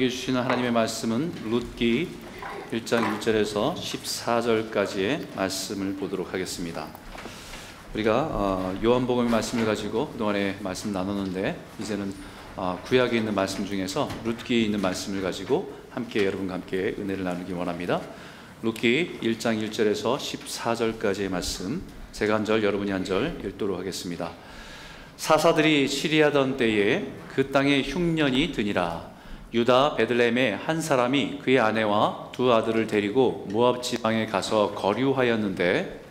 우리에게 주시는 하나님의 말씀은 룻기 1장 1절에서 14절까지의 말씀을 보도록 하겠습니다. 우리가 요한복음의 말씀을 가지고 그동안에 말씀 나눴는데, 이제는 구약에 있는 말씀 중에서 룻기에 있는 말씀을 가지고 함께 여러분과 함께 은혜를 나누기 원합니다. 룻기 1장 1절에서 14절까지의 말씀, 제가 한 절 여러분이 한 절 읽도록 하겠습니다. 사사들이 치리하던 때에 그 땅에 흉년이 드니라. 유다 베들레헴의 한 사람이 그의 아내와 두 아들을 데리고 모압 지방에 가서 거류하였는데,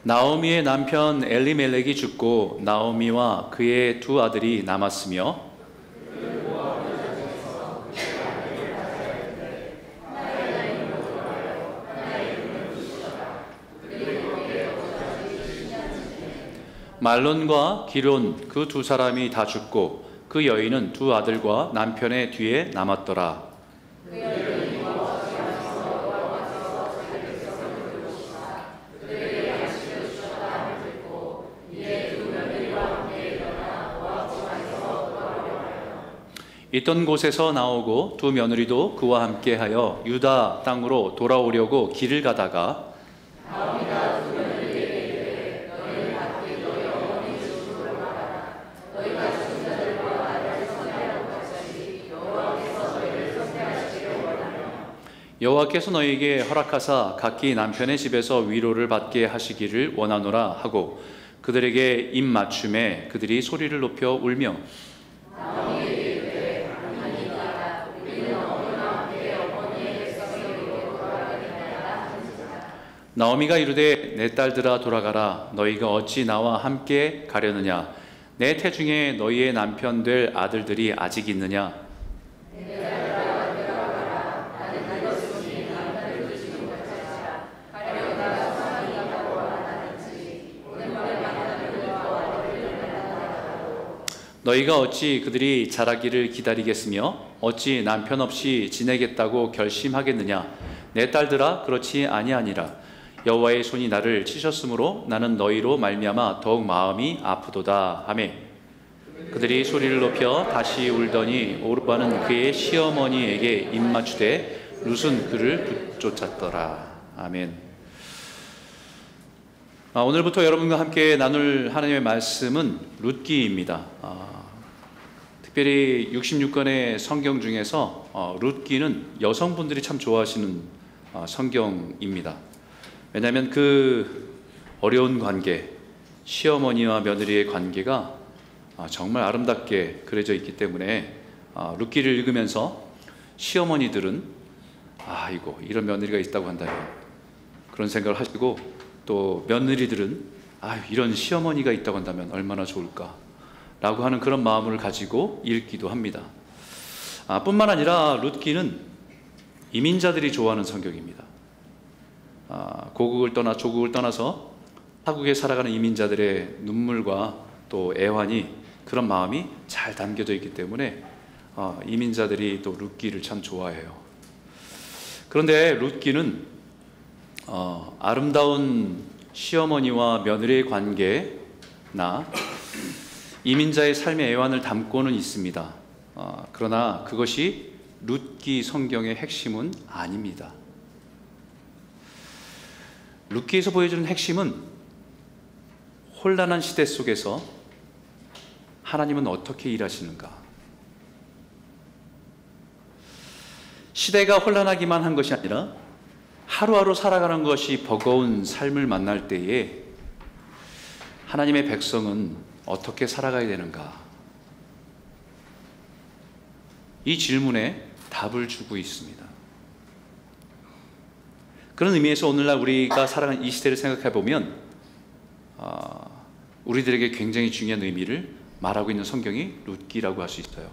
나오미의 남편 엘리멜렉이 죽고 나오미와 그의 두 아들이 남았으며, 말론과 기론 그 두 사람이 다 죽고 그 여인은 두 아들과 남편의 뒤에 남았더라. 있던 곳에서 나오고 두 며느리도 그와 함께하여 유다 땅으로 돌아오려고 길을 가다가 여호와께서 너희에게 허락하사 각기 남편의 집에서 위로를 받게 하시기를 원하노라 하고 그들에게 입 맞춤에 그들이 소리를 높여 울며, 나오미가 이르되 내 딸들아 돌아가라. 너희가 어찌 나와 함께 가려느냐? 내 태중에 너희의 남편 될 아들들이 아직 있느냐? 너희가 어찌 그들이 자라기를 기다리겠으며 어찌 남편 없이 지내겠다고 결심하겠느냐? 내 딸들아 그렇지 아니하니라. 여호와의 손이 나를 치셨으므로 나는 너희로 말미암아 더욱 마음이 아프도다 하매, 그들이 소리를 높여 다시 울더니 오르바는 그의 시어머니에게 입맞추되 룻은 그를 붙쫓았더라. 아멘. 오늘부터 여러분과 함께 나눌 하나님의 말씀은 룻기입니다. 특별히 66권의 성경 중에서 룻기는 여성분들이 참 좋아하시는 성경입니다. 왜냐하면 그 어려운 관계, 시어머니와 며느리의 관계가 정말 아름답게 그려져 있기 때문에 룻기를 읽으면서 시어머니들은 아이고 이런 며느리가 있다고 한다면 그런 생각을 하시고, 또 며느리들은 이런 시어머니가 있다고 한다면 얼마나 좋을까 라고 하는 그런 마음을 가지고 읽기도 합니다. 뿐만 아니라 룻기는 이민자들이 좋아하는 성경입니다. 고국을 떠나 조국을 떠나서 타국에 살아가는 이민자들의 눈물과 또 애환이, 그런 마음이 잘 담겨져 있기 때문에 이민자들이 또 룻기를 참 좋아해요. 그런데 룻기는 아름다운 시어머니와 며느리의 관계나 이민자의 삶의 애환을 담고는 있습니다. 그러나 그것이 룻기 성경의 핵심은 아닙니다. 룻기에서 보여주는 핵심은 혼란한 시대 속에서 하나님은 어떻게 일하시는가. 시대가 혼란하기만 한 것이 아니라 하루하루 살아가는 것이 버거운 삶을 만날 때에 하나님의 백성은 어떻게 살아가야 되는가, 이 질문에 답을 주고 있습니다. 그런 의미에서 오늘날 우리가 살아가는 이 시대를 생각해 보면 우리들에게 굉장히 중요한 의미를 말하고 있는 성경이 룻기라고 할 수 있어요.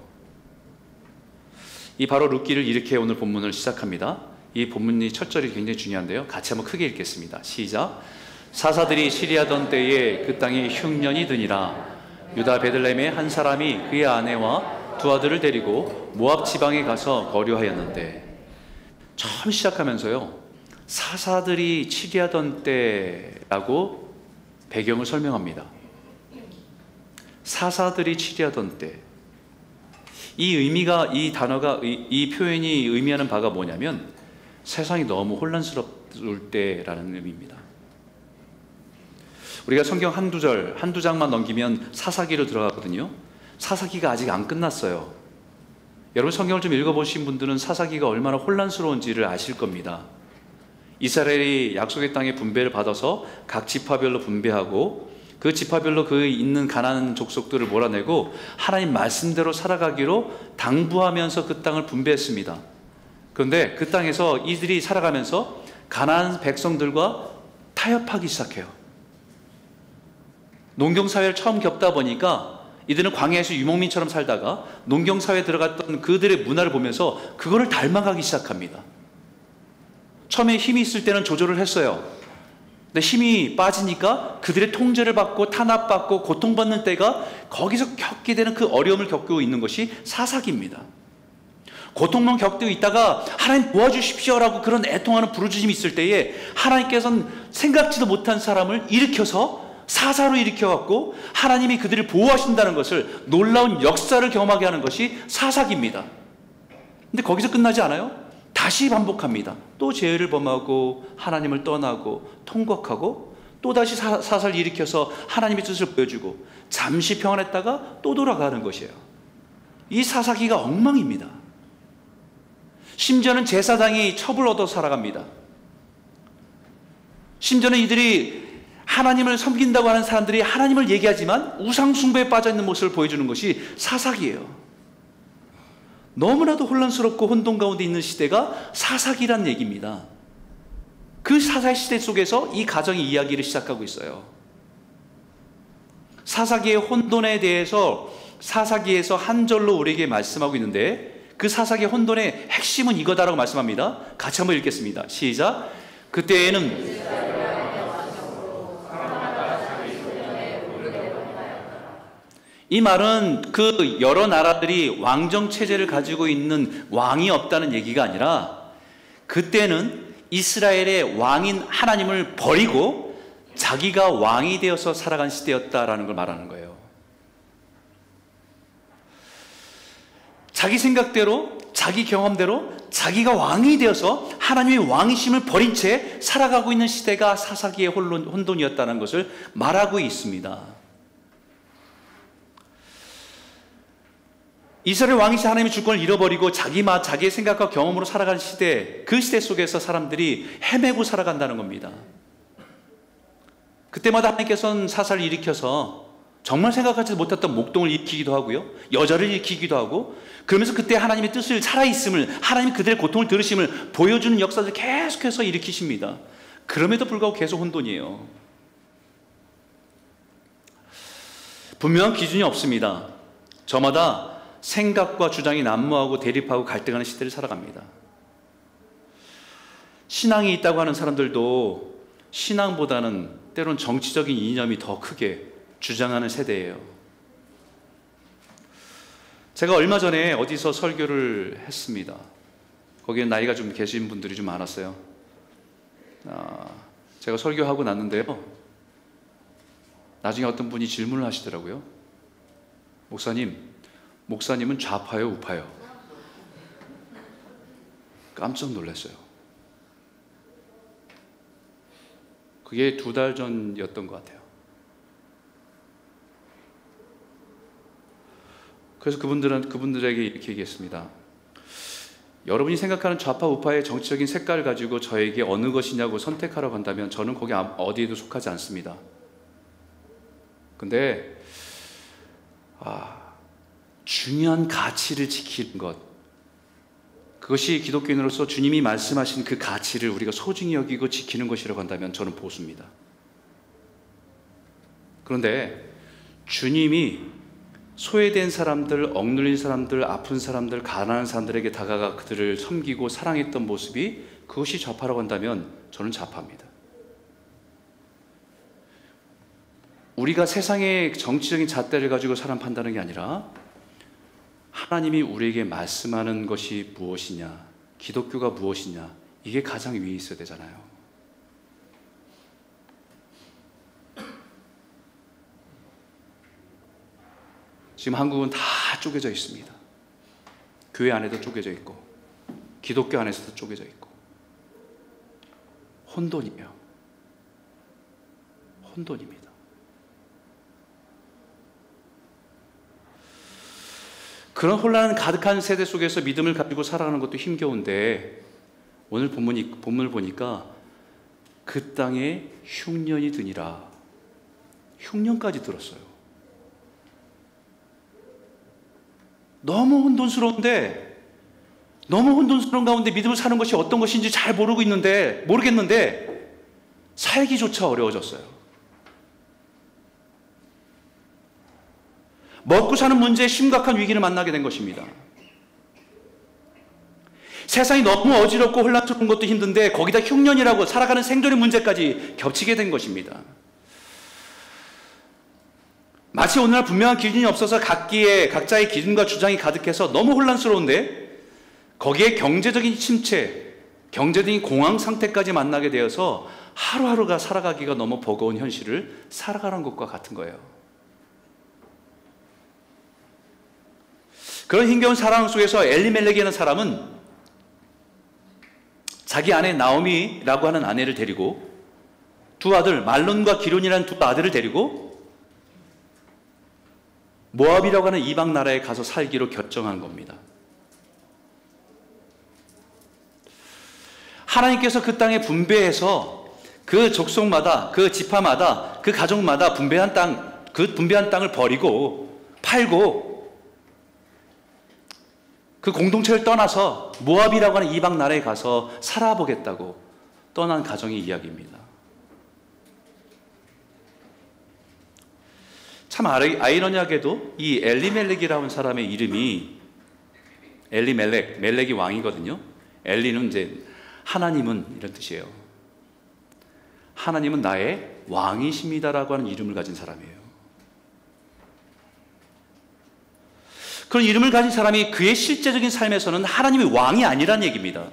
이 바로 룻기를 이렇게 오늘 본문을 시작합니다. 이 본문이 첫 절이 굉장히 중요한데요, 같이 한번 크게 읽겠습니다. 시작. 사사들이 치리하던 때에 그 땅에 흉년이 드니라. 유다 베들레헴의 한 사람이 그의 아내와 두 아들을 데리고 모압 지방에 가서 거류하였는데, 처음 시작하면서요, 사사들이 치리하던 때라고 배경을 설명합니다. 사사들이 치리하던 때. 이 단어가, 이 표현이 의미하는 바가 뭐냐면 세상이 너무 혼란스러울 때라는 의미입니다. 우리가 성경 한두 장만 넘기면 사사기로 들어가거든요. 사사기가 아직 안 끝났어요. 여러분 성경을 좀 읽어보신 분들은 사사기가 얼마나 혼란스러운지를 아실 겁니다. 이스라엘이 약속의 땅의 분배를 받아서 각 지파별로 분배하고 그 지파별로 그 있는 가나안 족속들을 몰아내고 하나님 말씀대로 살아가기로 당부하면서 그 땅을 분배했습니다. 그런데 그 땅에서 이들이 살아가면서 가나안 백성들과 타협하기 시작해요. 농경사회를 처음 겪다 보니까 이들은 광야에서 유목민처럼 살다가 농경사회에 들어갔던 그들의 문화를 보면서 그거를 닮아가기 시작합니다. 처음에 힘이 있을 때는 조절을 했어요. 근데 힘이 빠지니까 그들의 통제를 받고 탄압받고 고통받는 때가 거기서 겪게 되는 그 어려움을 겪고 있는 것이 사사기입니다. 고통만 겪고 있다가 하나님 도와주십시오라고 그런 애통하는 부르짖음이 있을 때에 하나님께서는 생각지도 못한 사람을 일으켜서 사사로 일으켜갖고 하나님이 그들을 보호하신다는 것을, 놀라운 역사를 경험하게 하는 것이 사사기입니다. 근데 거기서 끝나지 않아요. 다시 반복합니다. 또 죄를 범하고 하나님을 떠나고 통곡하고 또다시 사사를 일으켜서 하나님의 뜻을 보여주고 잠시 평안했다가 또 돌아가는 것이에요. 이 사사기가 엉망입니다. 심지어는 제사장이 첩을 얻어 살아갑니다. 심지어는 이들이 하나님을 섬긴다고 하는 사람들이 하나님을 얘기하지만 우상숭배에 빠져있는 모습을 보여주는 것이 사사기예요. 너무나도 혼란스럽고 혼돈 가운데 있는 시대가 사사기란 얘기입니다. 그 사사의 시대 속에서 이 가정의 이야기를 시작하고 있어요. 사사기의 혼돈에 대해서 사사기에서 한 절로 우리에게 말씀하고 있는데, 그 사사기의 혼돈의 핵심은 이거다라고 말씀합니다. 같이 한번 읽겠습니다. 시작. 그때에는 이 말은 그 여러 나라들이 왕정 체제를 가지고 있는 왕이 없다는 얘기가 아니라, 그때는 이스라엘의 왕인 하나님을 버리고 자기가 왕이 되어서 살아간 시대였다라는 걸 말하는 거예요. 자기 생각대로, 자기 경험대로 자기가 왕이 되어서 하나님의 왕이심을 버린 채 살아가고 있는 시대가 사사기의 혼돈이었다는 것을 말하고 있습니다. 이스라엘 왕이신 하나님의 주권을 잃어버리고 자기의 생각과 경험으로 살아가는 시대, 그 시대 속에서 사람들이 헤매고 살아간다는 겁니다. 그때마다 하나님께서는 사사를 일으켜서 정말 생각하지도 못했던 목동을 일으키기도 하고요, 여자를 일으키기도 하고, 그러면서 그때 하나님의 뜻을, 살아있음을, 하나님이 그들의 고통을 들으심을 보여주는 역사를 계속해서 일으키십니다. 그럼에도 불구하고 계속 혼돈이에요. 분명한 기준이 없습니다. 저마다 생각과 주장이 난무하고 대립하고 갈등하는 시대를 살아갑니다. 신앙이 있다고 하는 사람들도 신앙보다는 때론 정치적인 이념이 더 크게 주장하는 세대예요. 제가 얼마 전에 어디서 설교를 했습니다. 거기에 나이가 좀 계신 분들이 좀 많았어요. 제가 설교하고 났는데요, 나중에 어떤 분이 질문을 하시더라고요. 목사님은 좌파요, 우파요? 깜짝 놀랐어요. 그게 2달 전이었던 것 같아요. 그래서 그분들에게 이렇게 얘기했습니다. 여러분이 생각하는 좌파, 우파의 정치적인 색깔을 가지고 저에게 어느 것이냐고 선택하라고 한다면 저는 거기 어디에도 속하지 않습니다. 근데 중요한 가치를 지키는 것, 그것이 기독교인으로서 주님이 말씀하신 그 가치를 우리가 소중히 여기고 지키는 것이라고 한다면 저는 보수입니다. 그런데 주님이 소외된 사람들, 억눌린 사람들, 아픈 사람들, 가난한 사람들에게 다가가 그들을 섬기고 사랑했던 모습이, 그것이 좌파라고 한다면 저는 좌파입니다. 우리가 세상의 정치적인 잣대를 가지고 사람 판단하는 게 아니라 하나님이 우리에게 말씀하는 것이 무엇이냐, 기독교가 무엇이냐, 이게 가장 위에 있어야 되잖아요. 지금 한국은 다 쪼개져 있습니다. 교회 안에도 쪼개져 있고 기독교 안에서도 쪼개져 있고 혼돈이에요. 혼돈입니다. 그런 혼란 가득한 세대 속에서 믿음을 가지고 살아가는 것도 힘겨운데, 오늘 본문을 보니까 그 땅에 흉년이 드니라. 흉년까지 들었어요. 너무 혼돈스러운 가운데 믿음을 사는 것이 어떤 것인지 잘 모르겠는데 살기조차 어려워졌어요. 먹고 사는 문제에 심각한 위기를 만나게 된 것입니다. 세상이 너무 어지럽고 혼란스러운 것도 힘든데 거기다 흉년이라고 살아가는 생존의 문제까지 겹치게 된 것입니다. 마치 오늘날 분명한 기준이 없어서 각자의 기준과 주장이 가득해서 너무 혼란스러운데 거기에 경제적인 침체, 경제적인 공황 상태까지 만나게 되어서 하루하루가 살아가기가 너무 버거운 현실을 살아가는 것과 같은 거예요. 그런 힘겨운 상황 속에서 엘리멜렉이라는 사람은 자기 아내 나오미라고 하는 아내를 데리고 두 아들 말론과 기론이라는 두 아들을 데리고 모압이라고 하는 이방 나라에 가서 살기로 결정한 겁니다. 하나님께서 그 땅에 분배해서 그 족속마다, 그 지파마다, 그 가족마다 분배한 땅을 버리고 팔고 그 공동체를 떠나서 모압이라고 하는 이방 나라에 가서 살아보겠다고 떠난 가정의 이야기입니다. 참 아이러니하게도 이 엘리멜렉이라는 사람의 이름이 멜렉이 왕이거든요. 엘리는 이제 하나님은 이런 뜻이에요. 하나님은 나의 왕이십니다라고 하는 이름을 가진 사람이에요. 그런 이름을 가진 사람이 그의 실제적인 삶에서는 하나님이 왕이 아니란 얘기입니다.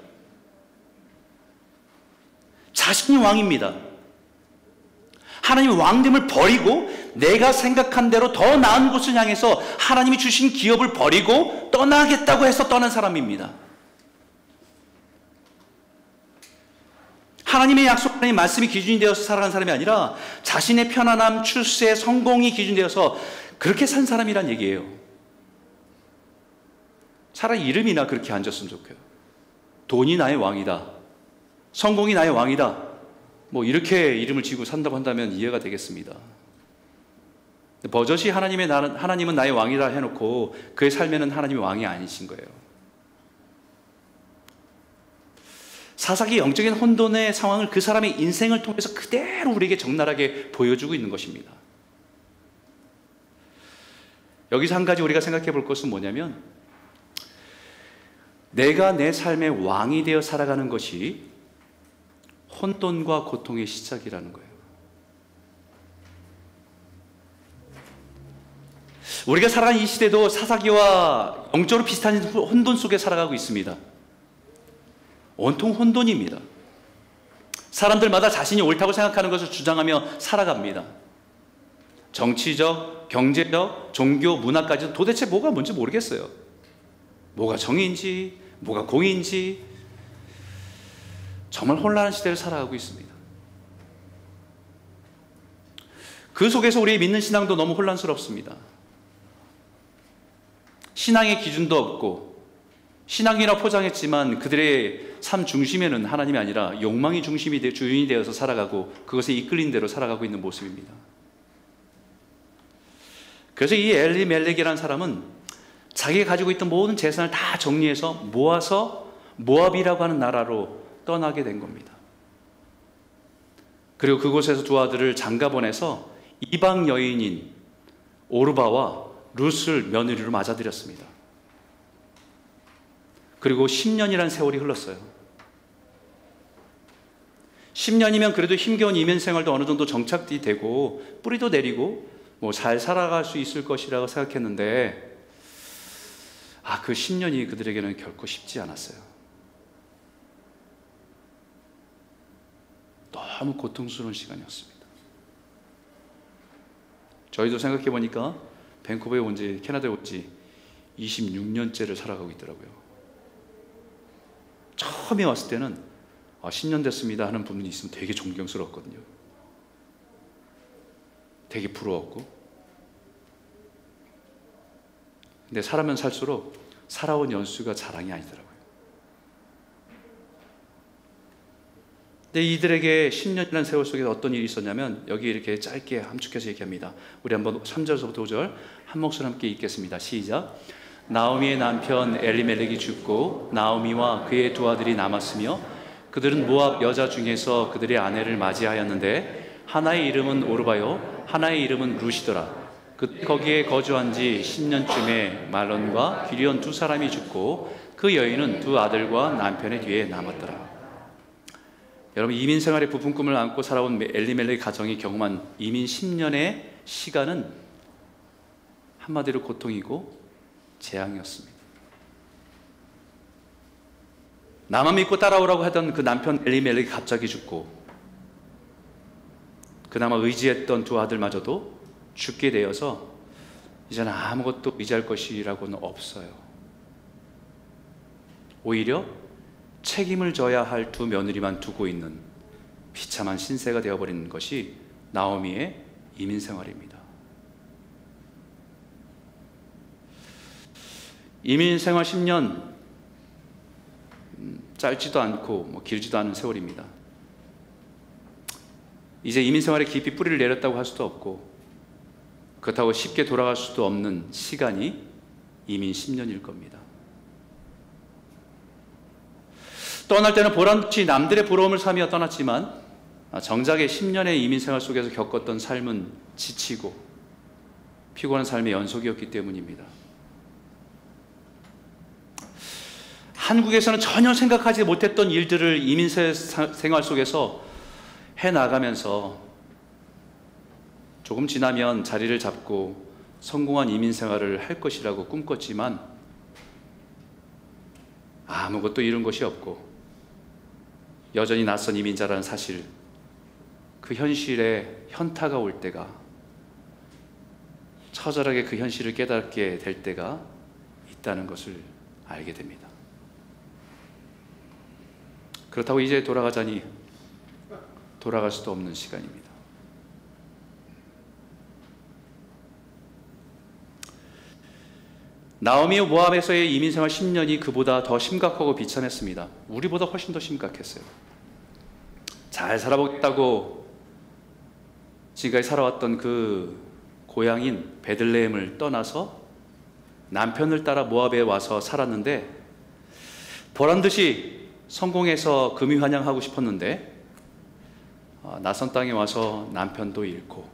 자신이 왕입니다. 하나님이 왕됨을 버리고 내가 생각한 대로 더 나은 곳을 향해서 하나님이 주신 기업을 버리고 떠나겠다고 해서 떠난 사람입니다. 하나님의 약속, 하나님의 말씀이 기준이 되어서 살아간 사람이 아니라 자신의 편안함, 출세, 성공이 기준이 되어서 그렇게 산 사람이란 얘기예요. 차라리 이름이나 그렇게 앉았으면 좋겠어요. 돈이 나의 왕이다, 성공이 나의 왕이다, 뭐 이렇게 이름을 지고 산다고 한다면 이해가 되겠습니다. 버젓이 하나님은 나의 왕이다 해놓고 그의 삶에는 하나님이 왕이 아니신 거예요. 사사기 영적인 혼돈의 상황을 그 사람의 인생을 통해서 그대로 우리에게 적나라하게 보여주고 있는 것입니다. 여기서 한 가지 우리가 생각해 볼 것은 뭐냐면, 내가 내 삶의 왕이 되어 살아가는 것이 혼돈과 고통의 시작이라는 거예요. 우리가 살아가는 이 시대도 사사기와 영적으로 비슷한 혼돈 속에 살아가고 있습니다. 온통 혼돈입니다. 사람들마다 자신이 옳다고 생각하는 것을 주장하며 살아갑니다. 정치적, 경제적, 종교, 문화까지도 도대체 뭐가 뭔지 모르겠어요. 뭐가 정의인지 뭐가 공의인지 정말 혼란한 시대를 살아가고 있습니다. 그 속에서 우리의 믿는 신앙도 너무 혼란스럽습니다. 신앙의 기준도 없고 신앙이라 포장했지만 그들의 삶 중심에는 하나님이 아니라 욕망이 주인이 되어서 살아가고 그것에 이끌린 대로 살아가고 있는 모습입니다. 그래서 이 엘리멜렉이라는 사람은 자기가 가지고 있던 모든 재산을 다 정리해서 모아서 모압이라고 하는 나라로 떠나게 된 겁니다. 그리고 그곳에서 두 아들을 장가 보내서 이방 여인인 오르바와 룻을 며느리로 맞아들였습니다. 그리고 10년이라는 세월이 흘렀어요. 10년이면 그래도 힘겨운 이민 생활도 어느 정도 정착이 되고 뿌리도 내리고 뭐 잘 살아갈 수 있을 것이라고 생각했는데 그 10년이 그들에게는 결코 쉽지 않았어요. 너무 고통스러운 시간이었습니다. 저희도 생각해 보니까 밴쿠버에 온 지, 캐나다에 온 지 26년째를 살아가고 있더라고요. 처음에 왔을 때는 10년 됐습니다 하는 분이 있으면 되게 존경스러웠거든요. 되게 부러웠고. 근데 살아면 살수록 살아온 연수가 자랑이 아니더라고요. 근데 이들에게 10년이라는 세월 속에 어떤 일이 있었냐면, 여기 이렇게 짧게 함축해서 얘기합니다. 우리 한번 3절부터 5절 한 목소리 함께 읽겠습니다. 시작. 나오미의 남편 엘리멜렉이 죽고 나오미와 그의 두 아들이 남았으며 그들은 모압 여자 중에서 그들의 아내를 맞이하였는데 하나의 이름은 오르바요 하나의 이름은 룻이더라. 거기에 거주한 지 10년쯤에 말론과 기리온 두 사람이 죽고 그 여인은 두 아들과 남편의 뒤에 남았더라. 여러분, 이민 생활의 부푼 꿈을 안고 살아온 엘리멜렉 가정이 경험한 이민 10년의 시간은 한마디로 고통이고 재앙이었습니다. 나만 믿고 따라오라고 하던 그 남편 엘리멜렉이 갑자기 죽고, 그나마 의지했던 두 아들마저도 죽게 되어서 이제는 아무것도 의지할 것이라고는 없어요. 오히려 책임을 져야 할 두 며느리만 두고 있는 비참한 신세가 되어버리는 것이 나오미의 이민 생활입니다. 이민 생활 10년, 짧지도 않고 길지도 않은 세월입니다. 이제 이민 생활에 깊이 뿌리를 내렸다고 할 수도 없고, 그렇다고 쉽게 돌아갈 수도 없는 시간이 이민 10년일 겁니다. 떠날 때는 보람없이 남들의 부러움을 삼여 떠났지만 정작의 10년의 이민 생활 속에서 겪었던 삶은 지치고 피곤한 삶의 연속이었기 때문입니다. 한국에서는 전혀 생각하지 못했던 일들을 이민 생활 속에서 해나가면서 조금 지나면 자리를 잡고 성공한 이민 생활을 할 것이라고 꿈꿨지만 아무것도 이룬 것이 없고 여전히 낯선 이민자라는 사실, 그 현실에 현타가 올 때가, 처절하게 그 현실을 깨닫게 될 때가 있다는 것을 알게 됩니다. 그렇다고 이제 돌아가자니 돌아갈 수도 없는 시간입니다. 나오미의 모압에서의 이민생활 10년이 그보다 더 심각하고 비참했습니다. 우리보다 훨씬 더 심각했어요. 잘 살아보겠다고 지금까지 살아왔던 그 고향인 베들레헴을 떠나서 남편을 따라 모압에 와서 살았는데, 보란듯이 성공해서 금이환영하고 싶었는데 낯선 땅에 와서 남편도 잃고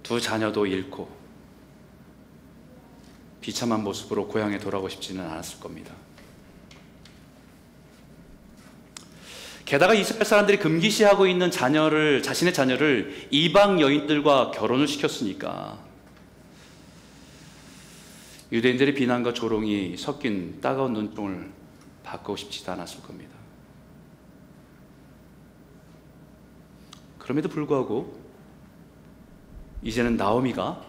두 자녀도 잃고 비참한 모습으로 고향에 돌아오고 싶지는 않았을 겁니다. 게다가 이스라엘 사람들이 금기시하고 있는 자신의 자녀를 이방 여인들과 결혼을 시켰으니까 유대인들의 비난과 조롱이 섞인 따가운 눈총을 받고 싶지도 않았을 겁니다. 그럼에도 불구하고 이제는 나오미가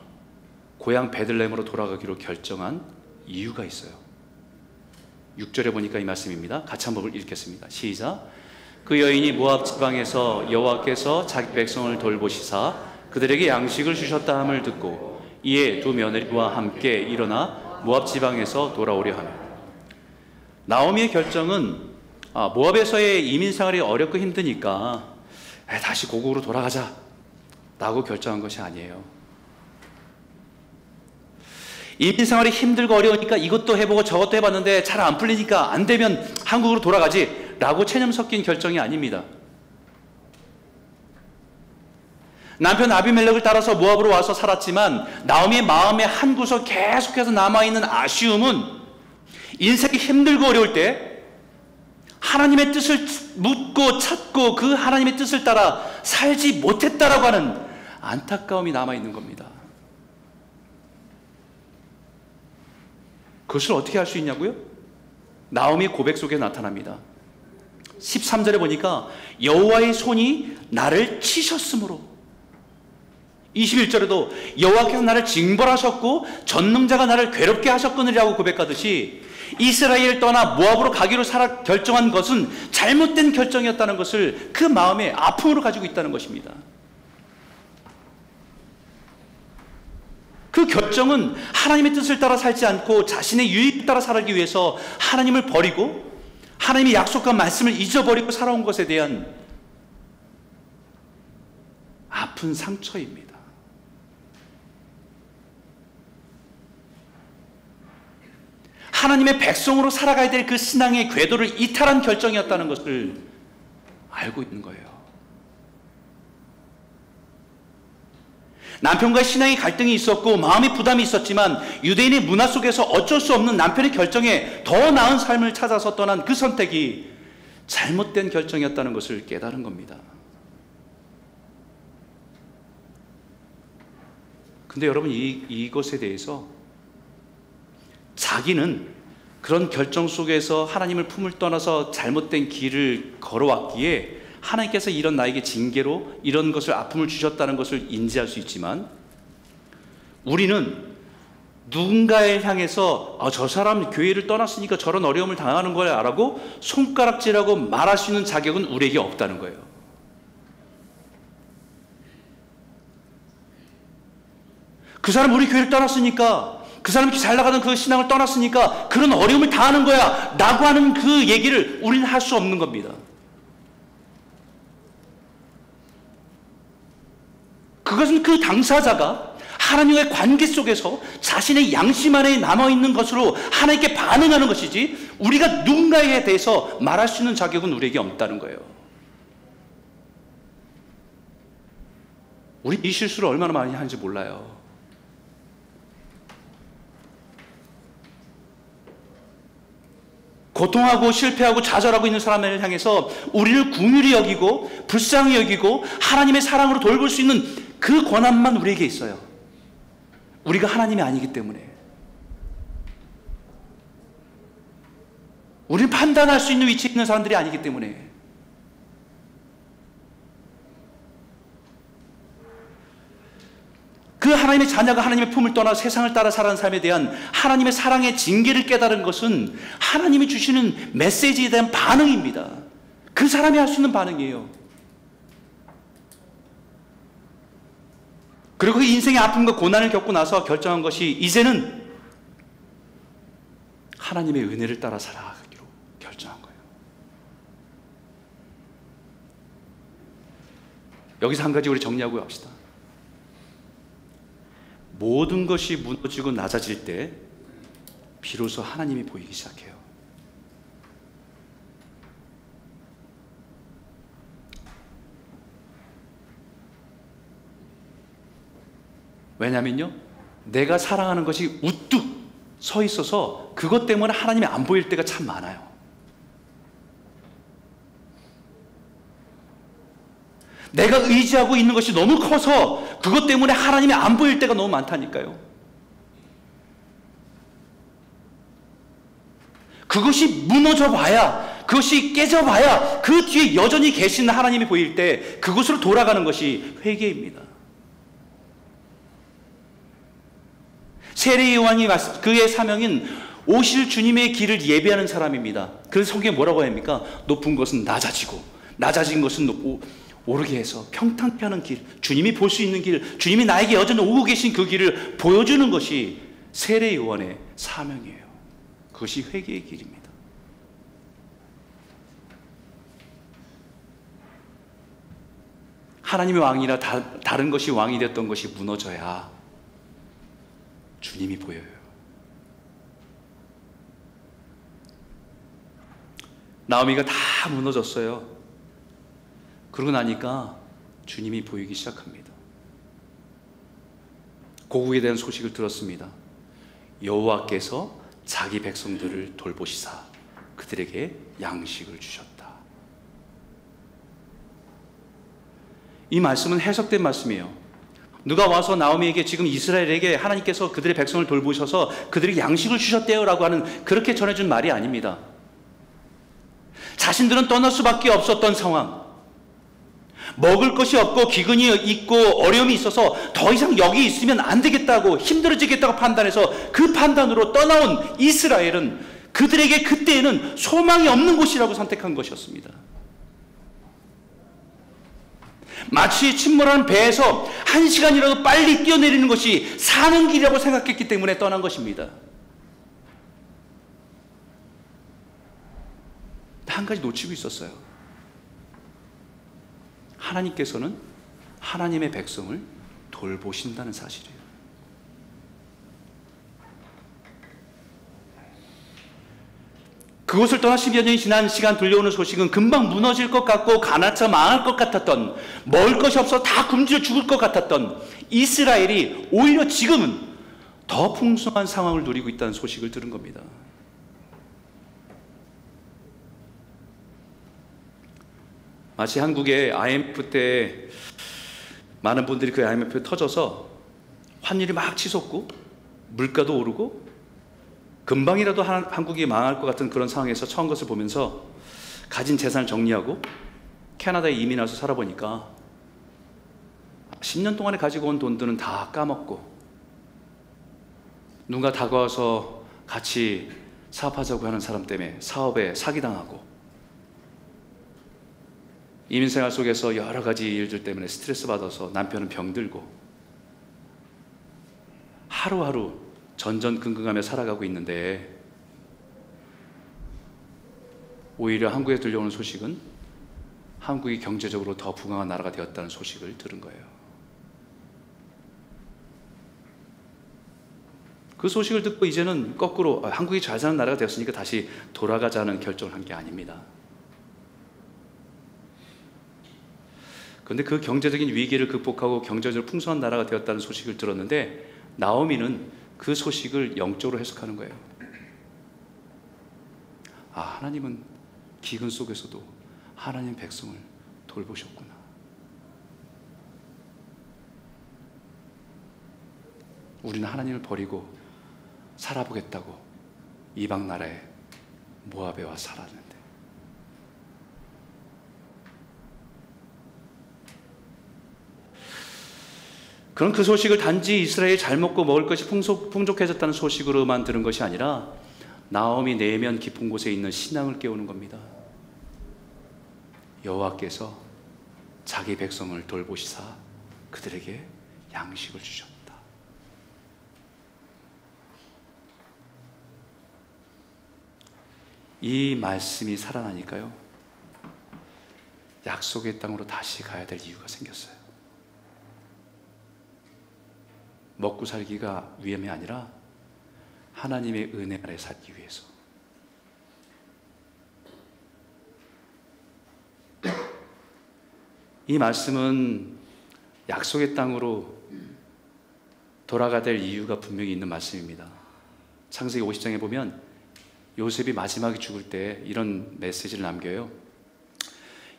고향 베들레헴으로 돌아가기로 결정한 이유가 있어요. 6절에 보니까 이 말씀입니다. 같이 한번 읽겠습니다. 시작. 그 여인이 모압 지방에서 여호와께서 자기 백성을 돌보시사 그들에게 양식을 주셨다 함을 듣고 이에 두 며느리와 함께 일어나 모압 지방에서 돌아오려 하며. 나오미의 결정은 모압에서의 이민 생활이 어렵고 힘드니까 다시 고국으로 돌아가자 라고 결정한 것이 아니에요. 이민 생활이 힘들고 어려우니까 이것도 해보고 저것도 해봤는데 잘 안 풀리니까 안 되면 한국으로 돌아가지 라고 체념 섞인 결정이 아닙니다. 남편 아비멜렉을 따라서 모압으로 와서 살았지만 나오미의 마음의 한 구석 계속해서 남아있는 아쉬움은 인생이 힘들고 어려울 때 하나님의 뜻을 묻고 찾고 그 하나님의 뜻을 따라 살지 못했다라고 하는 안타까움이 남아있는 겁니다. 그것을 어떻게 할 수 있냐고요? 나오미의 고백 속에 나타납니다. 13절에 보니까 여호와의 손이 나를 치셨으므로, 21절에도 여호와께서 나를 징벌하셨고 전능자가 나를 괴롭게 하셨거니라고 고백하듯이 이스라엘을 떠나 모압으로 가기로 결정한 것은 잘못된 결정이었다는 것을 그 마음의 아픔으로 가지고 있다는 것입니다. 그 결정은 하나님의 뜻을 따라 살지 않고 자신의 유익을 따라 살기 위해서 하나님을 버리고 하나님의 약속한 말씀을 잊어버리고 살아온 것에 대한 아픈 상처입니다. 하나님의 백성으로 살아가야 될 그 신앙의 궤도를 이탈한 결정이었다는 것을 알고 있는 거예요. 남편과의 신앙의 갈등이 있었고 마음의 부담이 있었지만 유대인의 문화 속에서 어쩔 수 없는 남편의 결정에 더 나은 삶을 찾아서 떠난 그 선택이 잘못된 결정이었다는 것을 깨달은 겁니다. 근데 여러분, 이것에 대해서 자기는 그런 결정 속에서 하나님을 품을 떠나서 잘못된 길을 걸어왔기에 하나님께서 이런 나에게 징계로 이런 것을 아픔을 주셨다는 것을 인지할 수 있지만, 우리는 누군가를 향해서 저 사람 교회를 떠났으니까 저런 어려움을 당하는 거야 라고 손가락질하고 말할 수 있는 자격은 우리에게 없다는 거예요. 그 사람 우리 교회를 떠났으니까, 그 사람이 잘 나가던 그 신앙을 떠났으니까 그런 어려움을 당하는 거야 라고 하는 그 얘기를 우리는 할 수 없는 겁니다. 그것은 그 당사자가 하나님과의 관계 속에서 자신의 양심 안에 남아있는 것으로 하나님께 반응하는 것이지, 우리가 누군가에 대해서 말할 수 있는 자격은 우리에게 없다는 거예요. 우리 이 실수를 얼마나 많이 하는지 몰라요. 고통하고 실패하고 좌절하고 있는 사람을 향해서 우리를 긍휼히 여기고 불쌍히 여기고 하나님의 사랑으로 돌볼 수 있는 그 권한만 우리에게 있어요. 우리가 하나님이 아니기 때문에. 우리는 판단할 수 있는 위치에 있는 사람들이 아니기 때문에. 그 하나님의 자녀가 하나님의 품을 떠나 세상을 따라 살아가는 삶에 대한 하나님의 사랑의 징계를 깨달은 것은 하나님이 주시는 메시지에 대한 반응입니다. 그 사람이 할 수 있는 반응이에요. 그리고 그 인생의 아픔과 고난을 겪고 나서 결정한 것이 이제는 하나님의 은혜를 따라 살아가기로 결정한 거예요. 여기서 한 가지 우리 정리하고 합시다. 모든 것이 무너지고 낮아질 때 비로소 하나님이 보이기 시작해요. 왜냐면요, 내가 사랑하는 것이 우뚝 서 있어서 그것 때문에 하나님이 안 보일 때가 참 많아요. 내가 의지하고 있는 것이 너무 커서 그것 때문에 하나님이 안 보일 때가 너무 많다니까요. 그것이 무너져 봐야, 그것이 깨져 봐야 그 뒤에 여전히 계신 하나님이 보일 때 그곳으로 돌아가는 것이 회개입니다. 세례 요한이 그의 사명인 오실 주님의 길을 예배하는 사람입니다. 그래서 성경에 뭐라고 합니까? 높은 것은 낮아지고 낮아진 것은 오르게 해서 평탄케 하는 길, 주님이 볼 수 있는 길, 주님이 나에게 여전히 오고 계신 그 길을 보여주는 것이 세례 요한의 사명이에요. 그것이 회개의 길입니다. 하나님의 왕이라 다른 것이 왕이 됐던 것이 무너져야 주님이 보여요. 나오미가 다 무너졌어요. 그러고 나니까 주님이 보이기 시작합니다. 고국에 대한 소식을 들었습니다. 여호와께서 자기 백성들을 돌보시사 그들에게 양식을 주셨다. 이 말씀은 해석된 말씀이에요. 누가 와서 나오미에게 지금 이스라엘에게 하나님께서 그들의 백성을 돌보셔서 그들에게 양식을 주셨대요 라고 하는, 그렇게 전해준 말이 아닙니다. 자신들은 떠날 수밖에 없었던 상황, 먹을 것이 없고 기근이 있고 어려움이 있어서 더 이상 여기 있으면 안 되겠다고, 힘들어지겠다고 판단해서 그 판단으로 떠나온 이스라엘은 그들에게 그때에는 소망이 없는 곳이라고 선택한 것이었습니다. 마치 침몰하는 배에서 1시간이라도 빨리 뛰어내리는 것이 사는 길이라고 생각했기 때문에 떠난 것입니다. 한 가지 놓치고 있었어요. 하나님께서는 하나님의 백성을 돌보신다는 사실이에요. 그곳을 떠나 10여 년이 지난 시간 들려오는 소식은 금방 무너질 것 같고 가나차 망할 것 같았던, 먹을 것이 없어 다 굶주려 죽을 것 같았던 이스라엘이 오히려 지금은 더 풍성한 상황을 누리고 있다는 소식을 들은 겁니다. 마치 한국의 IMF 때 많은 분들이 그 IMF에 터져서 환율이 막 치솟고 물가도 오르고 금방이라도 한국이 망할 것 같은 그런 상황에서 처음 것을 보면서 가진 재산을 정리하고 캐나다에 이민 와서 살아보니까 10년 동안에 가지고 온 돈들은 다 까먹고, 누가 다가와서 같이 사업하자고 하는 사람 때문에 사업에 사기당하고, 이민생활 속에서 여러 가지 일들 때문에 스트레스 받아서 남편은 병들고, 하루하루 전전긍긍하며 살아가고 있는데, 오히려 한국에 들려오는 소식은 한국이 경제적으로 더 부강한 나라가 되었다는 소식을 들은 거예요. 그 소식을 듣고 이제는 거꾸로 한국이 잘 사는 나라가 되었으니까 다시 돌아가자는 결정을 한 게 아닙니다. 그런데 그 경제적인 위기를 극복하고 경제적으로 풍성한 나라가 되었다는 소식을 들었는데, 나오미는 그 소식을 영적으로 해석하는 거예요. 아, 하나님은 기근 속에서도 하나님 백성을 돌보셨구나. 우리는 하나님을 버리고 살아보겠다고 이방 나라에 모압에 와 살았는데, 그런 그 소식을 단지 이스라엘이 잘 먹고 먹을 것이 풍족해졌다는 소식으로만 들은 것이 아니라 나오미 내면 깊은 곳에 있는 신앙을 깨우는 겁니다. 여호와께서 자기 백성을 돌보시사 그들에게 양식을 주셨다. 이 말씀이 살아나니까요, 약속의 땅으로 다시 가야 될 이유가 생겼어요. 먹고 살기가 위험이 아니라 하나님의 은혜 아래 살기 위해서. 이 말씀은 약속의 땅으로 돌아가야 될 이유가 분명히 있는 말씀입니다. 창세기 50장에 보면 요셉이 마지막에 죽을 때 이런 메시지를 남겨요.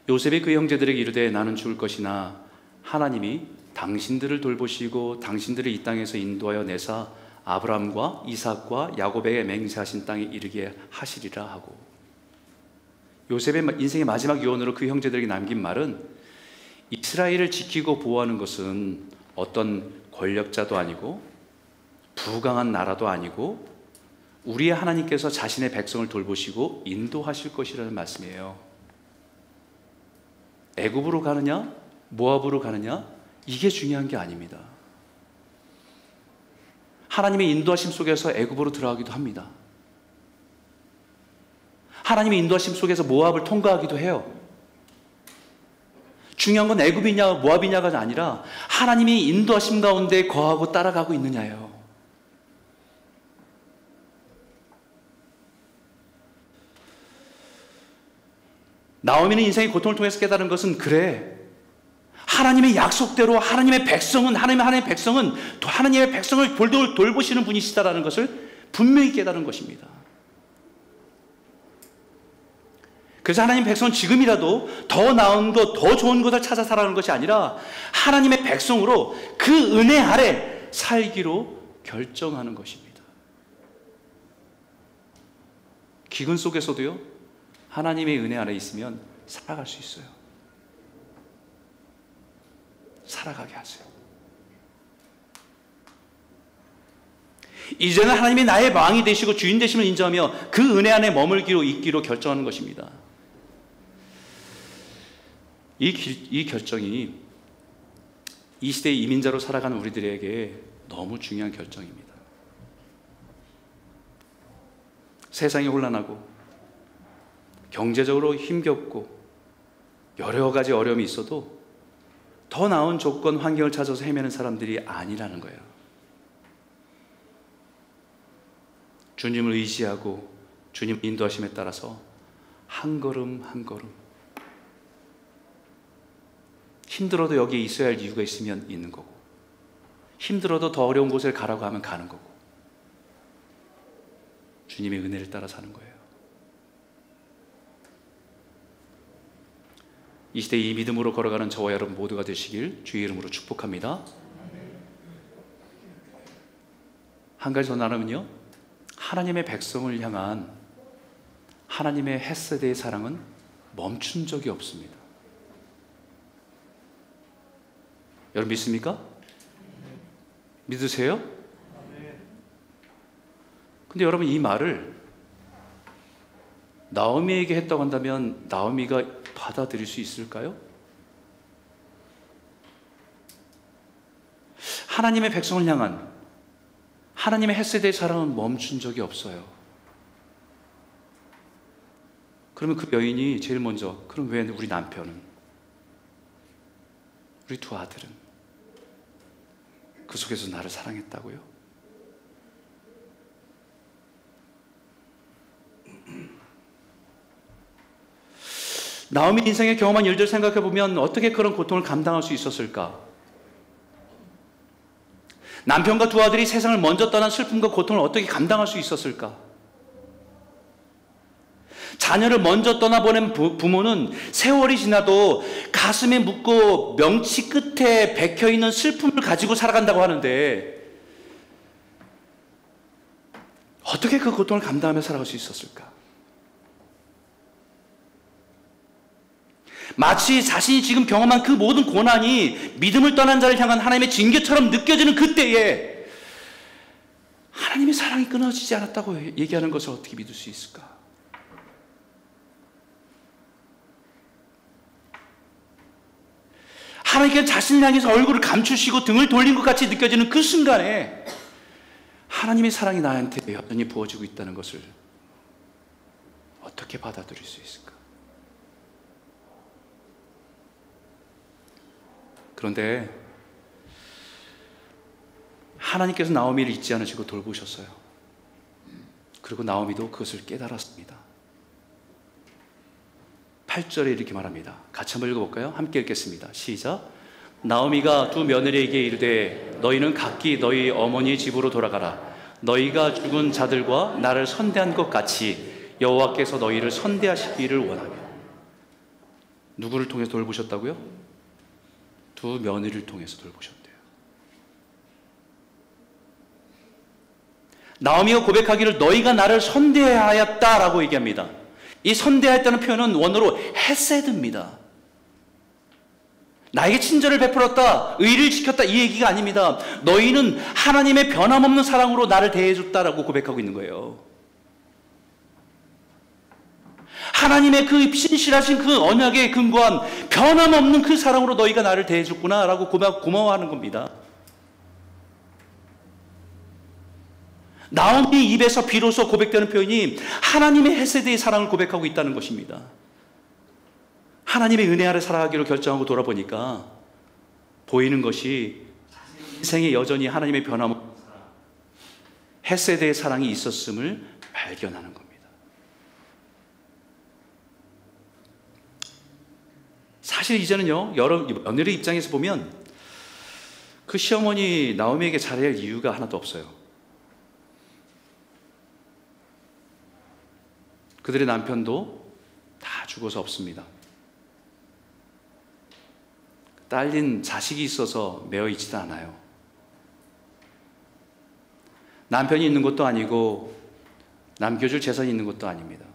요셉이 그 형제들에게 이르되 나는 죽을 것이나 하나님이 당신들을 돌보시고 당신들을 이 땅에서 인도하여 내사 아브라함과 이삭과 야곱에게 맹세하신 땅에 이르게 하시리라 하고, 요셉의 인생의 마지막 유언으로 그 형제들에게 남긴 말은, 이스라엘을 지키고 보호하는 것은 어떤 권력자도 아니고 부강한 나라도 아니고 우리의 하나님께서 자신의 백성을 돌보시고 인도하실 것이라는 말씀이에요. 애굽으로 가느냐 모압으로 가느냐 이게 중요한 게 아닙니다. 하나님의 인도하심 속에서 애굽으로 들어가기도 합니다. 하나님의 인도하심 속에서 모압을 통과하기도 해요. 중요한 건 애굽이냐 모압이냐가 아니라 하나님이 인도하심 가운데 거하고 따라가고 있느냐예요. 나오미는 인생의 고통을 통해서 깨달은 것은, 그래, 하나님의 약속대로 하나님의 백성은 하나님의 백성을 돌보시는 분이시다라는 것을 분명히 깨달은 것입니다. 그래서 하나님 백성은 지금이라도 더 나은 것, 더 좋은 것을 찾아 살아가는 것이 아니라 하나님의 백성으로 그 은혜 아래 살기로 결정하는 것입니다. 기근 속에서도요, 하나님의 은혜 아래 있으면 살아갈 수 있어요. 살아가게 하세요. 이제는 하나님이 나의 왕이 되시고 주인 되심을 인정하며 그 은혜 안에 머물기로 있기로 결정하는 것입니다. 이 결정이 이 시대의 이민자로 살아가는 우리들에게 너무 중요한 결정입니다. 세상이 혼란하고 경제적으로 힘겹고 여러 가지 어려움이 있어도 더 나은 조건, 환경을 찾아서 헤매는 사람들이 아니라는 거예요. 주님을 의지하고 주님 인도하심에 따라서 한 걸음 한 걸음, 힘들어도 여기에 있어야 할 이유가 있으면 있는 거고, 힘들어도 더 어려운 곳에 가라고 하면 가는 거고, 주님의 은혜를 따라 사는 거예요. 이 시대에 이 믿음으로 걸어가는 저와 여러분 모두가 되시길 주의 이름으로 축복합니다. 한 가지 더 나누면요, 하나님의 백성을 향한 하나님의 헤세드의 사랑은 멈춘 적이 없습니다. 여러분 믿습니까? 믿으세요? 근데 여러분, 이 말을 나오미에게 했다고 한다면 나오미가 받아들일 수 있을까요? 하나님의 백성을 향한 하나님의 헤세드의 사랑은 멈춘 적이 없어요. 그러면 그 여인이 제일 먼저, 그럼 왜 우리 남편은, 우리 두 아들은 그 속에서 나를 사랑했다고요? 나오미 인생의 경험한 일들 생각해 보면 어떻게 그런 고통을 감당할 수 있었을까? 남편과 두 아들이 세상을 먼저 떠난 슬픔과 고통을 어떻게 감당할 수 있었을까? 자녀를 먼저 떠나보낸 부모는 세월이 지나도 가슴에 묻고 명치 끝에 박혀있는 슬픔을 가지고 살아간다고 하는데 어떻게 그 고통을 감당하며 살아갈 수 있었을까? 마치 자신이 지금 경험한 그 모든 고난이 믿음을 떠난 자를 향한 하나님의 징계처럼 느껴지는 그때에 하나님의 사랑이 끊어지지 않았다고 얘기하는 것을 어떻게 믿을 수 있을까? 하나님께서 자신을 향해서 얼굴을 감추시고 등을 돌린 것 같이 느껴지는 그 순간에 하나님의 사랑이 나한테 여전히 부어지고 있다는 것을 어떻게 받아들일 수 있을까? 그런데 하나님께서 나오미를 잊지 않으시고 돌보셨어요. 그리고 나오미도 그것을 깨달았습니다. 8절에 이렇게 말합니다. 같이 한번 읽어볼까요? 함께 읽겠습니다. 시작. 나오미가 두 며느리에게 이르되 너희는 각기 너희 어머니 집으로 돌아가라. 너희가 죽은 자들과 나를 선대한 것 같이 여호와께서 너희를 선대하시기를 원하며. 누구를 통해서 돌보셨다고요? 두 며느리를 통해서 돌보셨대요. 나오미가 고백하기를 너희가 나를 선대하였다라고 얘기합니다. 이 선대하였다는 표현은 원어로 헤세드입니다. 나에게 친절을 베풀었다, 의를 지켰다, 이 얘기가 아닙니다. 너희는 하나님의 변함없는 사랑으로 나를 대해줬다라고 고백하고 있는 거예요. 하나님의 그 신실하신 그 언약에 근거한 변함없는 그 사랑으로 너희가 나를 대해줬구나라고 고마워하는 겁니다. 나오미 입에서 비로소 고백되는 표현이 하나님의 헤세드의 사랑을 고백하고 있다는 것입니다. 하나님의 은혜 아래 살아가기로 결정하고 돌아보니까 보이는 것이 인생에 여전히 하나님의 변함없는 사랑, 헤세드의 사랑이 있었음을 발견하는 겁니다. 사실 이제는요, 여러 며느리 입장에서 보면 그 시어머니 나오미에게 잘해야 할 이유가 하나도 없어요. 그들의 남편도 다 죽어서 없습니다. 딸린 자식이 있어서 매어 있지도 않아요. 남편이 있는 것도 아니고 남겨줄 재산이 있는 것도 아닙니다.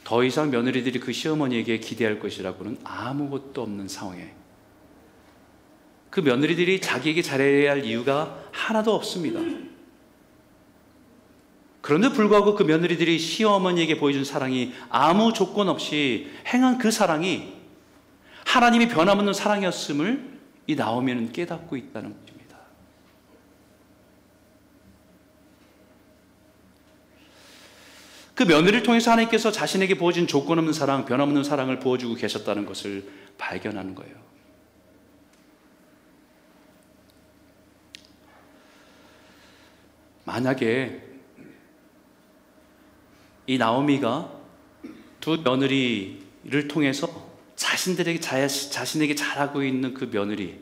더 이상 며느리들이 그 시어머니에게 기대할 것이라고는 아무것도 없는 상황에 그 며느리들이 자기에게 잘해야 할 이유가 하나도 없습니다. 그런데 불구하고 그 며느리들이 시어머니에게 보여준 사랑이 아무 조건 없이 행한 그 사랑이 하나님이 변함없는 사랑이었음을 이 나오미는 깨닫고 있다는 것입니다. 그 며느리를 통해서 하나님께서 자신에게 부어준 조건 없는 사랑, 변함없는 사랑을 부어주고 계셨다는 것을 발견하는 거예요. 만약에 이 나오미가 두 며느리를 통해서 자신에게 잘하고 있는 그 며느리,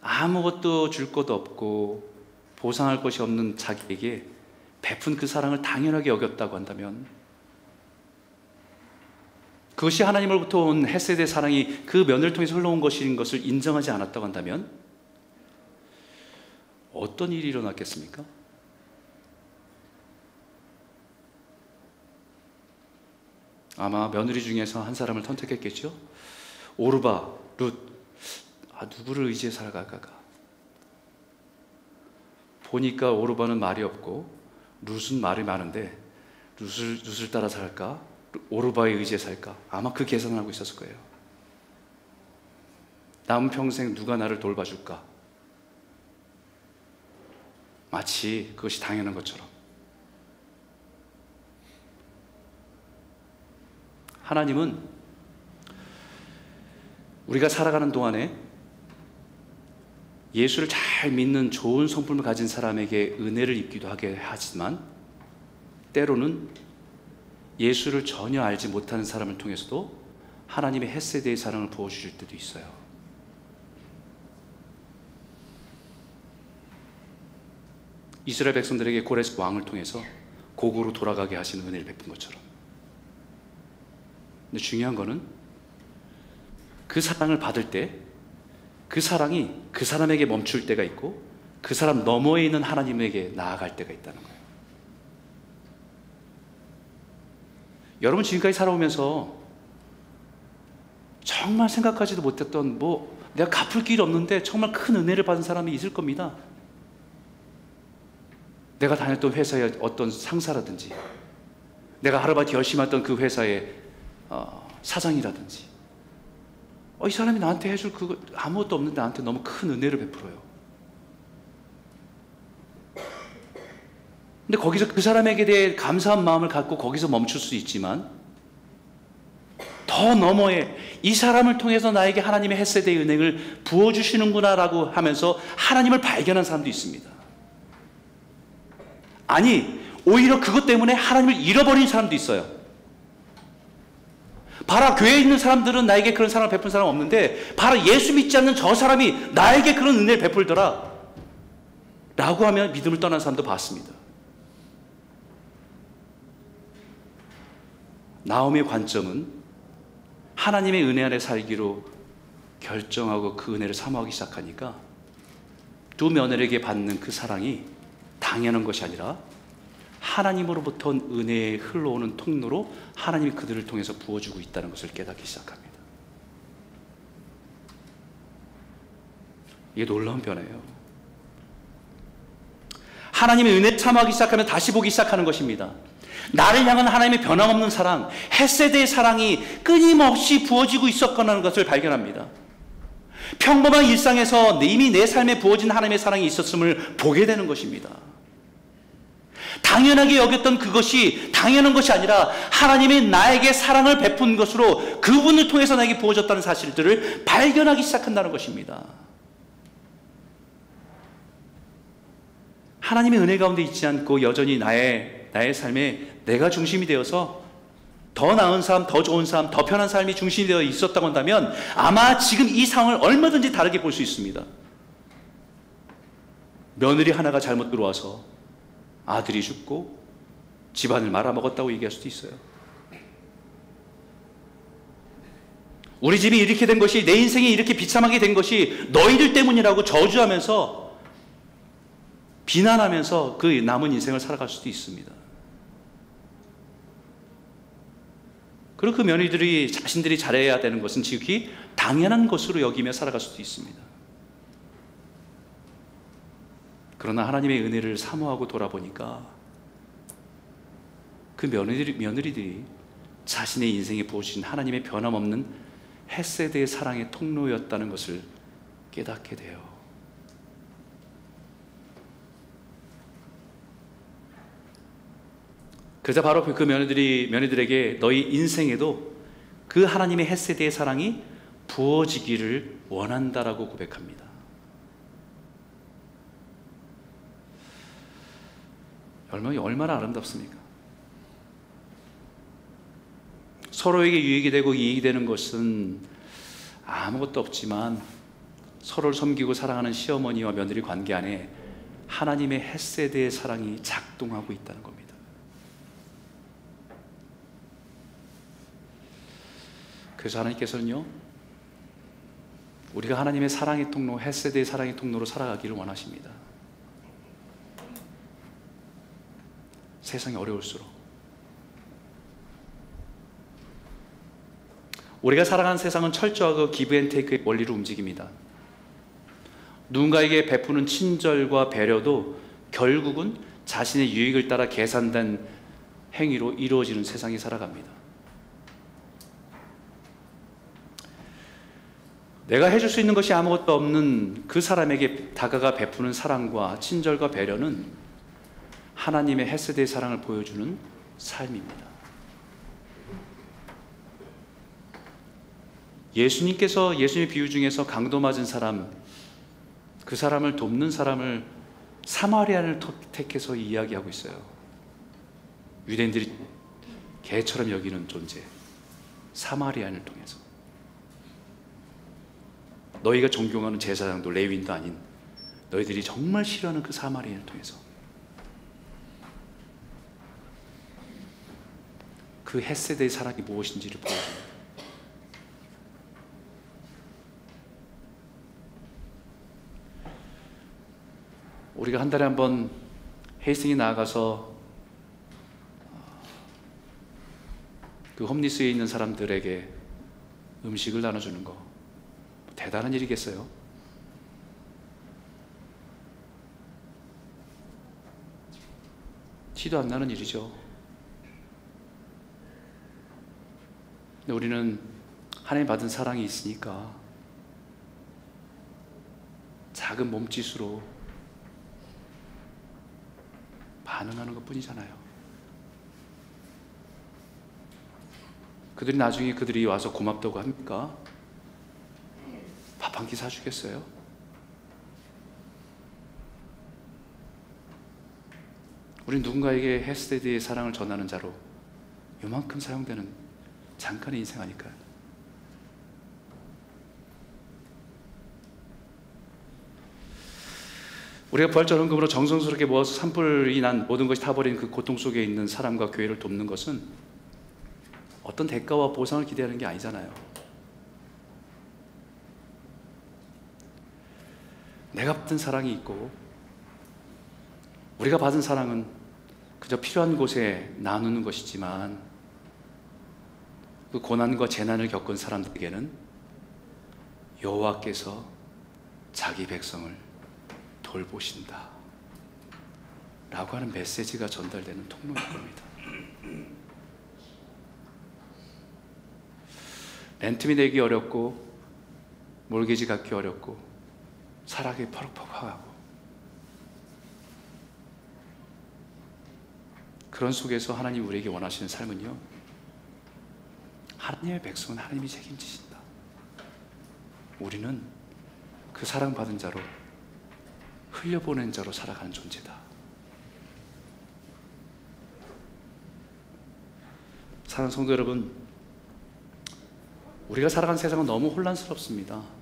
아무것도 줄 것도 없고 보상할 것이 없는 자기에게 베푼 그 사랑을 당연하게 여겼다고 한다면, 그것이 하나님으로부터 온 헤세드의 사랑이 그 며느리를 통해서 흘러온 것인 것을 인정하지 않았다고 한다면 어떤 일이 일어났겠습니까? 아마 며느리 중에서 한 사람을 선택했겠죠. 오르바, 룻, 누구를 의지해 살아갈까? 보니까 오르바는 말이 없고 룻은 말이 많은데 룻을 따라 살까? 오르바에 의지해 살까? 아마 그 계산을 하고 있었을 거예요. 남은 평생 누가 나를 돌봐줄까? 마치 그것이 당연한 것처럼. 하나님은 우리가 살아가는 동안에 예수를 잘 믿는 좋은 성품을 가진 사람에게 은혜를 입기도 하게 하지만, 때로는 예수를 전혀 알지 못하는 사람을 통해서도 하나님의 헤세드의 사랑을 부어주실 때도 있어요. 이스라엘 백성들에게 고레스 왕을 통해서 고국으로 돌아가게 하시는 은혜를 베푼 것처럼. 근데 중요한 거는 그 사랑을 받을 때 그 사랑이 그 사람에게 멈출 때가 있고 그 사람 너머에 있는 하나님에게 나아갈 때가 있다는 거예요. 여러분 지금까지 살아오면서 정말 생각하지도 못했던, 내가 갚을 길이 없는데 정말 큰 은혜를 받은 사람이 있을 겁니다. 내가 다녔던 회사의 어떤 상사라든지, 내가 하루바디 열심히 했던 그 회사의 사장이라든지, 이 사람이 나한테 해줄 그거 아무것도 없는데 나한테 너무 큰 은혜를 베풀어요. 근데 거기서 그 사람에게 대해 감사한 마음을 갖고 거기서 멈출 수 있지만, 더 너머에 이 사람을 통해서 나에게 하나님의 헤세드의 은혜를 부어주시는구나 라고 하면서 하나님을 발견한 사람도 있습니다. 아니, 오히려 그것 때문에 하나님을 잃어버린 사람도 있어요. 바로 교회에 있는 사람들은 나에게 그런 사랑을 베푼 사람 없는데, 바로 예수 믿지 않는 저 사람이 나에게 그런 은혜를 베풀더라 라고 하면 믿음을 떠난 사람도 봤습니다. 나오미의 관점은 하나님의 은혜 안에 살기로 결정하고 그 은혜를 사모하기 시작하니까 두 며느리에게 받는 그 사랑이 당연한 것이 아니라 하나님으로부터 은혜에 흘러오는 통로로 하나님이 그들을 통해서 부어주고 있다는 것을 깨닫기 시작합니다. 이게 놀라운 변화예요. 하나님의 은혜를 참아하기 시작하면 다시 보기 시작하는 것입니다. 나를 향한 하나님의 변함없는 사랑, 헤세드의 사랑이 끊임없이 부어지고 있었거라는 것을 발견합니다. 평범한 일상에서 이미 내 삶에 부어진 하나님의 사랑이 있었음을 보게 되는 것입니다. 당연하게 여겼던 그것이 당연한 것이 아니라 하나님이 나에게 사랑을 베푼 것으로 그분을 통해서 나에게 부어졌다는 사실들을 발견하기 시작한다는 것입니다. 하나님의 은혜 가운데 있지 않고 여전히 나의 삶에 내가 중심이 되어서 더 나은 삶, 더 좋은 삶, 더 편한 삶이 중심이 되어 있었다고 한다면 아마 지금 이 상황을 얼마든지 다르게 볼 수 있습니다. 며느리 하나가 잘못 들어와서 아들이 죽고 집안을 말아먹었다고 얘기할 수도 있어요. 우리 집이 이렇게 된 것이, 내 인생이 이렇게 비참하게 된 것이 너희들 때문이라고 저주하면서, 비난하면서 그 남은 인생을 살아갈 수도 있습니다. 그리고 그 며느리들이 자신들이 잘해야 되는 것은 지극히 당연한 것으로 여기며 살아갈 수도 있습니다. 그러나 하나님의 은혜를 사모하고 돌아보니까 그 며느리들이 자신의 인생에 부어주신 하나님의 변함없는 헤세드의 사랑의 통로였다는 것을 깨닫게 돼요. 그래서 바로 그 며느리들에게 너희 인생에도 그 하나님의 헤세드의 사랑이 부어지기를 원한다라고 고백합니다. 얼마나 아름답습니까? 서로에게 유익이 되고 이익이 되는 것은 아무것도 없지만 서로를 섬기고 사랑하는 시어머니와 며느리 관계 안에 하나님의 헤세드의 사랑이 작동하고 있다는 겁니다. 그래서 하나님께서는요, 우리가 하나님의 사랑의 통로, 헤세드의 사랑의 통로로 살아가기를 원하십니다. 세상이 어려울수록 우리가 살아가는 세상은 철저하고 기브 앤 테이크의 원리로 움직입니다. 누군가에게 베푸는 친절과 배려도 결국은 자신의 유익을 따라 계산된 행위로 이루어지는 세상에 살아갑니다. 내가 해줄 수 있는 것이 아무것도 없는 그 사람에게 다가가 베푸는 사랑과 친절과 배려는 하나님의 헤세드의 사랑을 보여주는 삶입니다. 예수님의 비유 중에서 강도 맞은 사람, 그 사람을 돕는 사람을 사마리아인을 택해서 이야기하고 있어요. 유대인들이 개처럼 여기는 존재, 사마리아인을 통해서. 너희가 존경하는 제사장도 레위인도 아닌 너희들이 정말 싫어하는 그 사마리아인을 통해서 그 헤세드의 사랑이 무엇인지를 보여줍니다. 우리가 한 달에 한 번 헤이스팅에 나아가서 그 홈리스에 있는 사람들에게 음식을 나눠주는 거 대단한 일이겠어요? 티도 안 나는 일이죠. 근데 우리는 하나님 받은 사랑이 있으니까 작은 몸짓으로 반응하는 것 뿐이잖아요. 그들이 나중에 그들이 와서 고맙다고 합니까? 밥 한 끼 사주겠어요? 우린 누군가에게 헤세드의 사랑을 전하는 자로 요만큼 사용되는 잠깐의 인생 아닐까요? 우리가 부활절 헌금으로 정성스럽게 모아서 산불이 난 모든 것이 타버린 그 고통 속에 있는 사람과 교회를 돕는 것은 어떤 대가와 보상을 기대하는 게 아니잖아요. 내가 받은 사랑이 있고 우리가 받은 사랑은 그저 필요한 곳에 나누는 것이지만 그 고난과 재난을 겪은 사람들에게는 여호와께서 자기 백성을 돌보신다 라고 하는 메시지가 전달되는 통로일 겁니다. 렌트비 내기 어렵고 몰개지 갚기 어렵고 살아가기 퍽퍽하고 그런 속에서 하나님 우리에게 원하시는 삶은요, 하나님의 백성은 하나님이 책임지신다. 우리는 그 사랑받은 자로 흘려보낸 자로 살아가는 존재다. 사랑하는 성도 여러분, 우리가 살아가는 세상은 너무 혼란스럽습니다.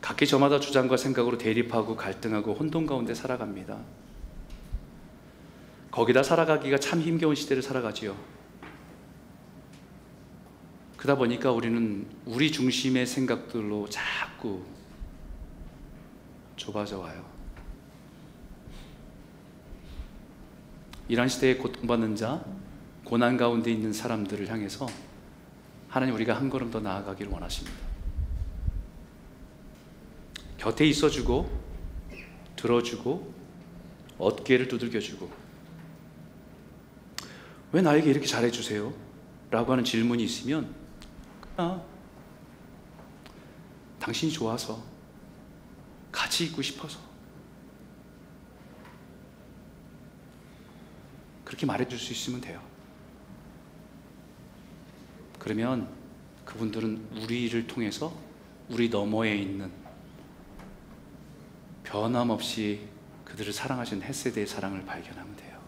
각기 저마다 주장과 생각으로 대립하고 갈등하고 혼돈 가운데 살아갑니다. 거기다 살아가기가 참 힘겨운 시대를 살아가지요. 그러다 보니까 우리는 우리 중심의 생각들로 자꾸 좁아져 와요. 이런 시대에 고통받는 자, 고난 가운데 있는 사람들을 향해서 하나님, 우리가 한 걸음 더 나아가기를 원하십니다. 곁에 있어주고 들어주고 어깨를 두들겨주고, 왜 나에게 이렇게 잘해주세요? 라고 하는 질문이 있으면 당신이 좋아서, 같이 있고 싶어서 그렇게 말해줄 수 있으면 돼요. 그러면 그분들은 우리를 통해서 우리 너머에 있는 변함없이 그들을 사랑하시는 헷세대의 사랑을 발견하면 돼요.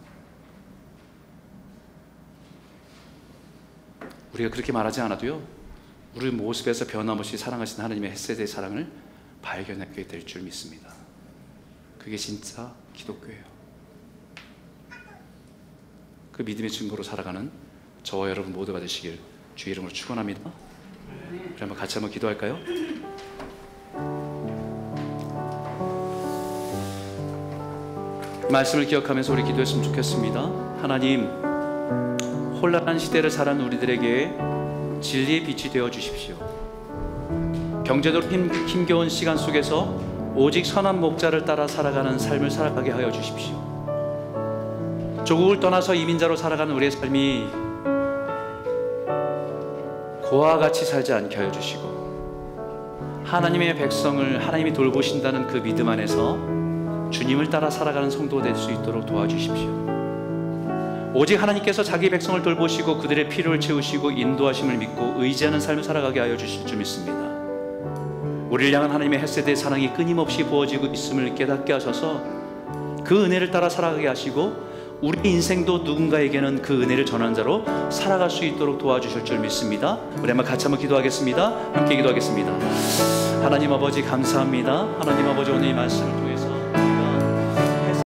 우리가 그렇게 말하지 않아도요, 우리 모습에서 변함없이 사랑하시는 하나님의 헷세대의 사랑을 발견하게 될 줄 믿습니다. 그게 진짜 기독교예요. 그 믿음의 증거로 살아가는 저와 여러분 모두가 되시길 주의 이름으로 축원합니다. 우리 한번 같이 한번 기도할까요? 말씀을 기억하면서 우리 기도했으면 좋겠습니다. 하나님, 혼란한 시대를 살아가는 우리들에게 진리의 빛이 되어 주십시오. 경제적으로 힘겨운 시간 속에서 오직 선한 목자를 따라 살아가는 삶을 살아가게 하여 주십시오. 조국을 떠나서 이민자로 살아가는 우리의 삶이 고아와 같이 살지 않게 하여 주시고, 하나님의 백성을 하나님이 돌보신다는 그 믿음 안에서 주님을 따라 살아가는 성도가 될 수 있도록 도와주십시오. 오직 하나님께서 자기 백성을 돌보시고 그들의 필요를 채우시고 인도하심을 믿고 의지하는 삶을 살아가게 하여 주실 줄 믿습니다. 우리를 향한 하나님의 헷세대의 사랑이 끊임없이 부어지고 있음을 깨닫게 하셔서 그 은혜를 따라 살아가게 하시고, 우리 인생도 누군가에게는 그 은혜를 전한 자로 살아갈 수 있도록 도와주실 줄 믿습니다. 우리 한번 같이 한번 기도하겠습니다. 함께 기도하겠습니다. 하나님 아버지, 감사합니다. 하나님 아버지, 오늘 이 말씀을 통해